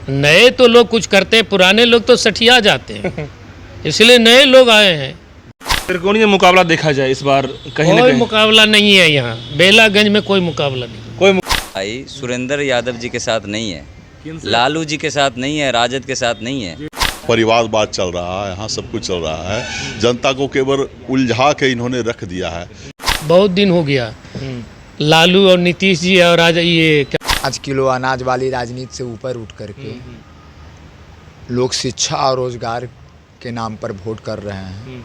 नए तो लोग कुछ करते हैं, पुराने लोग तो सठिया जाते हैं। इसलिए नए लोग आए हैं। त्रिकोणीय मुकाबला देखा जाए इस बार कहीं ना कोई कहीं मुकाबला नहीं है यहाँ बेलागंज में, कोई मुकाबला नहीं। कोई भाई सुरेंद्र यादव जी के साथ नहीं है, लालू जी के साथ नहीं है, राजद के साथ नहीं है। परिवारवाद चल रहा है, यहाँ सब कुछ चल रहा है। जनता को केवल उलझा के इन्होंने रख दिया है। बहुत दिन हो गया लालू और नीतीश जी और आज ये 5 किलो अनाज वाली राजनीति से ऊपर उठ करके लोग शिक्षा और रोजगार के नाम पर वोट कर रहे हैं।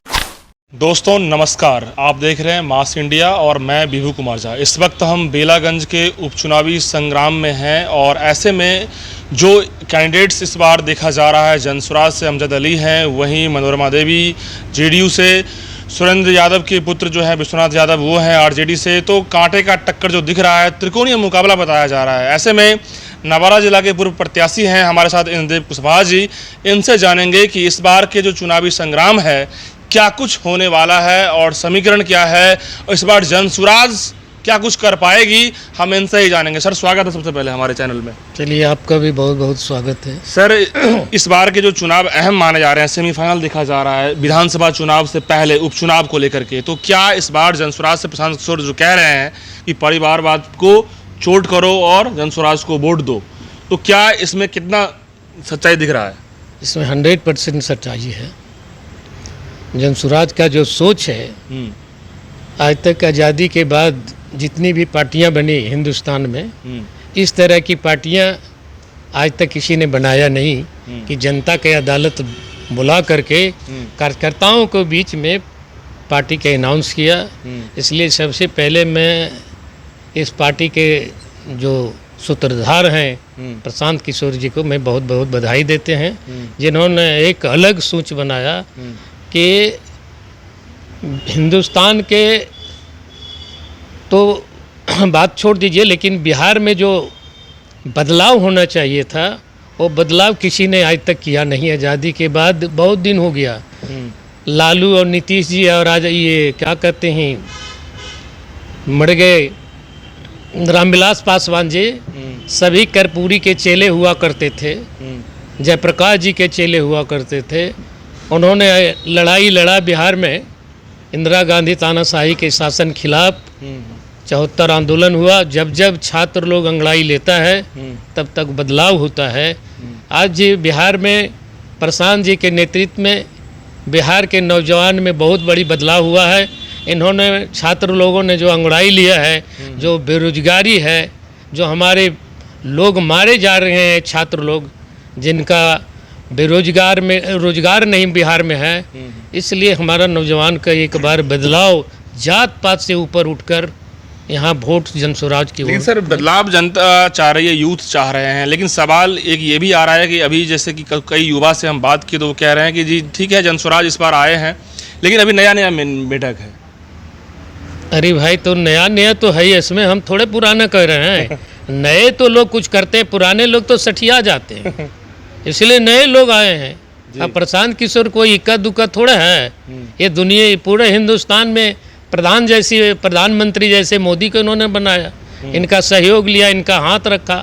दोस्तों नमस्कार, आप देख रहे हैं मास इंडिया और मैं विभू कुमार झा। इस वक्त हम बेलागंज के उपचुनावी संग्राम में हैं और ऐसे में जो कैंडिडेट्स इस बार देखा जा रहा है, जनसुराज से अमजद अली हैं, वहीं मनोरमा देवी जेडीयू से, सुरेंद्र यादव के पुत्र जो है विश्वनाथ यादव वो हैं आरजेडी से। तो कांटे का टक्कर जो दिख रहा है, त्रिकोणीय मुकाबला बताया जा रहा है। ऐसे में नवादा जिला के पूर्व प्रत्याशी हैं हमारे साथ इंद्रदेव कुशवाहा जी, इनसे जानेंगे कि इस बार के जो चुनावी संग्राम है क्या कुछ होने वाला है और समीकरण क्या है, और इस बार जनसुराज क्या कुछ कर पाएगी, हम इनसे ही जानेंगे। सर स्वागत है सबसे पहले हमारे चैनल में। चलिए, आपका भी बहुत बहुत स्वागत है। सर इस बार के जो चुनाव अहम माने जा रहे हैं, सेमीफाइनल देखा जा रहा है विधानसभा चुनाव से पहले उपचुनाव को लेकर के, तो क्या इस बार जनसुराज से प्रशांत किशोर जो कह रहे हैं कि परिवारवाद को चोट करो और जनसुराज को वोट दो, तो क्या इसमें कितना सच्चाई दिख रहा है? इसमें 100% सच्चाई है। जनसुराज का जो सोच है, आज तक आज़ादी के बाद जितनी भी पार्टियां बनी हिंदुस्तान में, इस तरह की पार्टियां आज तक किसी ने बनाया नहीं कि जनता के अदालत बुला करके कार्यकर्ताओं को बीच में पार्टी के अनाउंस किया। इसलिए सबसे पहले मैं इस पार्टी के जो सूत्रधार हैं प्रशांत किशोर जी को मैं बहुत बहुत बधाई देते हैं, जिन्होंने एक अलग सोच बनाया कि हिंदुस्तान के तो बात छोड़ दीजिए, लेकिन बिहार में जो बदलाव होना चाहिए था वो बदलाव किसी ने आज तक किया नहीं। आज़ादी के बाद बहुत दिन हो गया, लालू और नीतीश जी और आज ये क्या कहते हैं मर गए रामविलास पासवान जी, सभी कर्पूरी के चेले हुआ करते थे, जयप्रकाश जी के चेले हुआ करते थे। उन्होंने लड़ाई लड़ा बिहार में, इंदिरा गांधी तानाशाही के शासन खिलाफ 74 आंदोलन हुआ। जब जब छात्र लोग अंगड़ाई लेता है तब तक बदलाव होता है। आज बिहार में प्रशांत जी के नेतृत्व में बिहार के नौजवान में बहुत बड़ी बदलाव हुआ है। इन्होंने छात्र लोगों ने जो अंगड़ाई लिया है, जो बेरोजगारी है, जो हमारे लोग मारे जा रहे हैं, छात्र लोग जिनका बेरोजगार में रोजगार नहीं बिहार में है, इसलिए हमारा नौजवान का एक बार बदलाव जात पात से ऊपर उठकर यहाँ वोट जनसुराज की। लेकिन सर बदलाव जनता चाह रही है, यूथ चाह रहे हैं, लेकिन सवाल एक ये भी आ रहा है कि अभी जैसे कि कई युवा से हम बात की तो वो कह रहे हैं कि जी ठीक है जनसुराज इस बार आए हैं, लेकिन अभी नया नया बैठक है। अरे भाई, तो नया नया तो है, इसमें हम थोड़े पुराना कह रहे हैं। नए तो लोग कुछ करते हैं, पुराने लोग तो सठिया जाते हैं। इसलिए नए लोग आए हैं। अब प्रशांत किशोर कोई इक्का दुक्का थोड़ा है, ये दुनिया पूरे हिंदुस्तान में प्रधानमंत्री जैसे मोदी को इन्होंने बनाया, इनका सहयोग लिया, इनका हाथ रखा।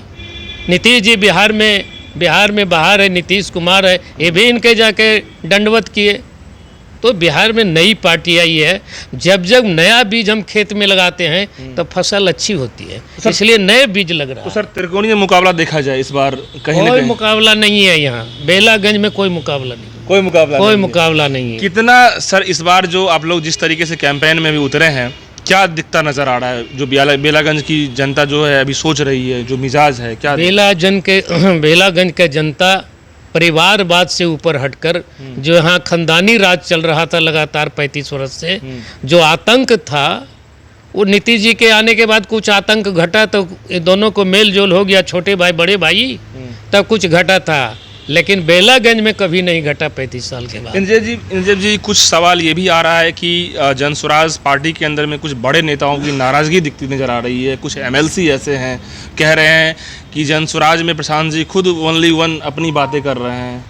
नीतीश जी बिहार में बाहर है, नीतीश कुमार है, ये भी इनके जाके दंडवत किए। तो बिहार में नई पार्टी आई है। जब जब नया बीज हम खेत में लगाते हैं तो फसल अच्छी होती है, इसलिए नए बीज लग रहा है। तो सर त्रिकोणीय मुकाबला देखा जाए इस बार कहीं ना कोई कहीं मुकाबला नहीं है यहाँ बेलागंज में, कोई मुकाबला नहीं, कोई मुकाबला नहीं है। कितना सर इस बार जो आप लोग जिस तरीके से कैंपेन में भी उतरे हैं, क्या दिखता नजर आ रहा है? जो बेलागंज की जनता जो है अभी सोच रही है, जो मिजाज है क्या? बेलागंज के जनता परिवारवाद से ऊपर हटकर, जो यहाँ खानदानी राज चल रहा था लगातार 35 वर्ष से, जो आतंक था, वो नीतीश जी के आने के बाद कुछ आतंक घटा, तो ये दोनों को मेल जोल हो गया, छोटे भाई बड़े भाई, तब कुछ घटा था, लेकिन बेलागंज में कभी नहीं घटा 35 साल के बाद। इंद्रदेव जी कुछ सवाल ये भी आ रहा है कि जनसुराज पार्टी के अंदर में कुछ बड़े नेताओं की नाराज़गी दिखती नज़र आ रही है। कुछ एमएलसी ऐसे हैं कह रहे हैं कि जनसुराज में प्रशांत जी खुद ओनली वन अपनी बातें कर रहे हैं,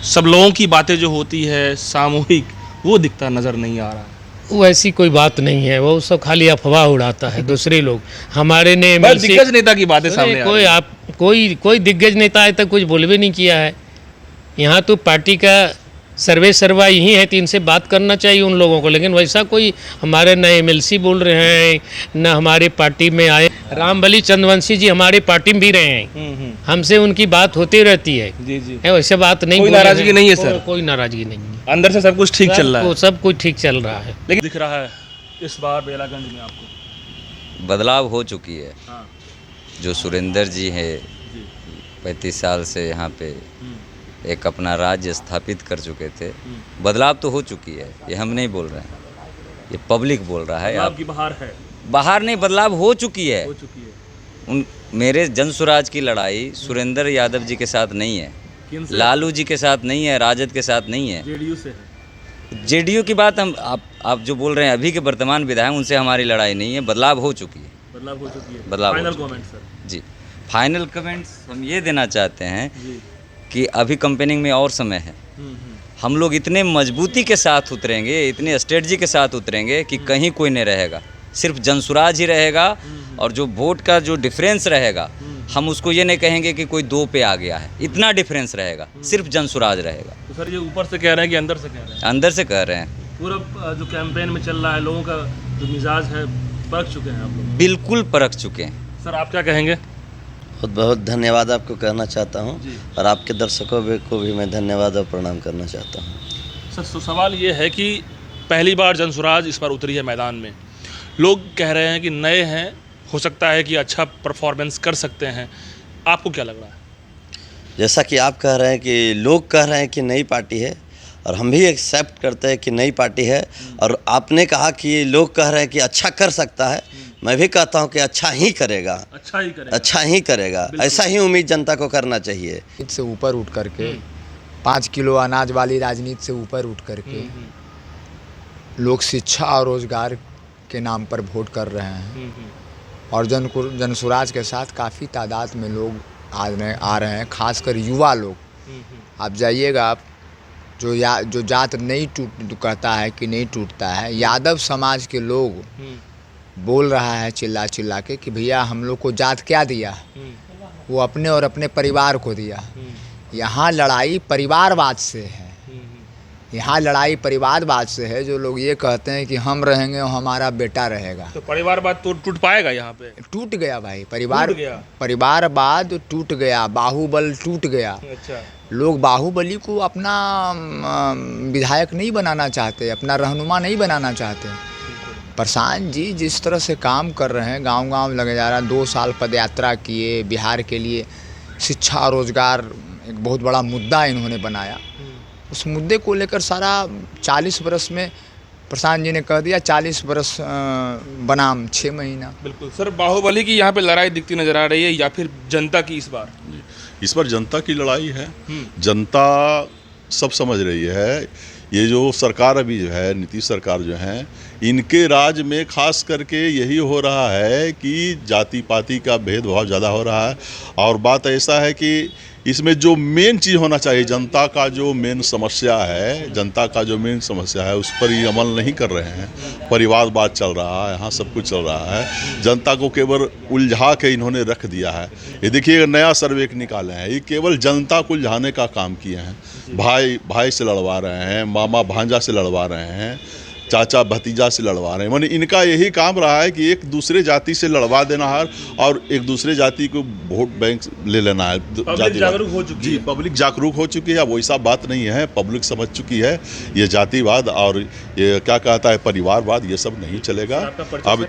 सब लोगों की बातें जो होती है सामूहिक, वो दिखता नज़र नहीं आ रहा है। वो ऐसी कोई बात नहीं है, वो सब खाली अफवाह उड़ाता है दूसरे लोग। हमारे ने बस MLC दिग्गज नेता की बातें सामने आ रही हैं। कोई दिग्गज नेता आज तक कुछ बोल भी नहीं किया है। यहाँ तो पार्टी का सर्वे सर्वा यही है, तो इनसे बात करना चाहिए उन लोगों को। लेकिन वैसा कोई हमारे न MLC बोल रहे हैं, न हमारे पार्टी में आए। रामबली चंद्रवंशी जी हमारे पार्टी में भी रहे हैं, हमसे उनकी बात होती रहती है। जी जी। वैसे बात नहीं, कोई नाराजगी नहीं है सर? कोई नाराजगी नहीं है, अंदर से सब कुछ ठीक चल रहा है। सब कुछ ठीक चल रहा है। लेकिन दिख रहा है इस बार बेलागंज में आपको बदलाव हो चुकी है। हाँ। जो सुरेंद्र जी है 35 साल से यहाँ पे एक अपना राज्य स्थापित कर चुके थे। बदलाव तो हो चुकी है, ये हम नहीं बोल रहे हैं, ये पब्लिक बोल रहा है। आपकी बाहर है, बाहर नहीं, बदलाव हो चुकी है। हो चुकी है। उन मेरे जन स्वराज की लड़ाई सुरेंद्र यादव जी के साथ नहीं है, किनसे? लालू जी के साथ नहीं है, राजद के साथ नहीं है। JDU से है। जेडीयू की बात आप जो बोल रहे हैं अभी के वर्तमान विधायक, उनसे हमारी लड़ाई नहीं है। बदलाव हो चुकी है, बदलाव हो चुकी है। बदलाव हो फाइनल चुकी है। Comment sir. जी, फाइनल कमेंट्स हम ये देना चाहते हैं जी। कि अभी कंपेनिंग में और समय है। हम लोग इतने मजबूती के साथ उतरेंगे, इतने स्ट्रेटजी के साथ उतरेंगे कि कहीं कोई नहीं रहेगा, सिर्फ जनसुराज ही रहेगा। और जो वोट का जो डिफरेंस रहेगा, हम उसको ये नहीं कहेंगे कि कोई 2 पे आ गया है, इतना डिफरेंस रहेगा, सिर्फ जनसुराज रहेगा। तो सर ये ऊपर से कह रहे हैं कि अंदर से कह रहे हैं? अंदर से कह रहे हैं। पूरा जो कैंपेन में चल रहा है, लोगों का जो मिजाज है परख चुके हैं आप लोग? बिल्कुल परख चुके हैं। सर आप क्या कहेंगे? बहुत बहुत धन्यवाद आपको कहना चाहता हूं, और आपके दर्शकों को भी मैं धन्यवाद और प्रणाम करना चाहता हूं। सर सवाल ये है कि पहली बार जनसुराज इस बार उतरी है मैदान में। लोग कह रहे हैं कि नए हैं, हो सकता है कि अच्छा परफॉर्मेंस कर सकते हैं। आपको क्या लग रहा है? जैसा कि आप कह रहे हैं कि लोग कह रहे हैं कि नई पार्टी है, और हम भी एक्सेप्ट करते हैं कि नई पार्टी है। और आपने कहा कि लोग कह रहे हैं कि अच्छा कर सकता है, मैं भी कहता हूं कि अच्छा ही करेगा, अच्छा ही करेगा। अच्छा ही करेगा। ऐसा ही उम्मीद जनता को करना चाहिए। से ऊपर उठ करके 5 किलो अनाज वाली राजनीति से ऊपर उठ करके लोग शिक्षा और रोजगार के नाम पर वोट कर रहे हैं। और जनसुराज के साथ काफ़ी तादाद में लोग आ रहे हैं, खासकर युवा लोग। आप जाइएगा, आप जो जात नहीं कहता है कि नहीं टूटता है, यादव समाज के लोग बोल रहा है चिल्ला चिल्ला के कि भैया हम लोग को जात क्या दिया, वो अपने और अपने परिवार को दिया। यहाँ लड़ाई परिवारवाद से है, यहाँ लड़ाई परिवारवाद से है। जो लोग ये कहते हैं कि हम रहेंगे और हमारा बेटा रहेगा, तो परिवारवाद तो टूट पाएगा यहाँ पे? टूट गया भाई, परिवारवाद टूट गया, बाहुबल टूट गया। अच्छा। लोग बाहुबली को अपना विधायक नहीं बनाना चाहते, अपना रहनुमा नहीं बनाना चाहते। प्रशांत जी जिस तरह से काम कर रहे हैं, गांव-गांव लगे जा रहा है। 2 साल पदयात्रा किए, बिहार के लिए शिक्षा और रोजगार एक बहुत बड़ा मुद्दा इन्होंने बनाया। उस मुद्दे को लेकर सारा 40 बरस में प्रशांत जी ने कह दिया 40 बरस बनाम 6 महीना। बिल्कुल सर, बाहुबली की यहाँ पे लड़ाई दिखती नजर आ रही है या फिर जनता की इस बार? इस बार जनता की लड़ाई है। जनता सब समझ रही है। ये जो सरकार अभी जो है, नीतीश सरकार जो है, इनके राज में खास करके यही हो रहा है कि जाति पाति का भेदभाव ज़्यादा हो रहा है। और बात ऐसा है कि इसमें जो मेन चीज़ होना चाहिए, जनता का जो मेन समस्या है, उस पर ये अमल नहीं कर रहे हैं। परिवारवाद चल रहा है, यहाँ सब कुछ चल रहा है। जनता को केवल उलझा के इन्होंने रख दिया है। ये देखिए नया सर्वे निकाले हैं, ये केवल जनता को उलझाने का काम किए हैं। भाई से लड़वा रहे हैं, मामा भांजा से लड़वा रहे हैं, चाचा भतीजा से लड़वा रहे हैं। माने इनका यही काम रहा है कि एक दूसरे जाति से लड़वा देना है और एक दूसरे जाति को वोट बैंक ले लेना है। पब्लिक जागरूक हो चुकी है। पब्लिक जागरूक हो चुकी है। अब वैसा बात नहीं है, पब्लिक समझ चुकी है ये जातिवाद और ये क्या कहता है परिवारवाद, ये सब नहीं चलेगा। अब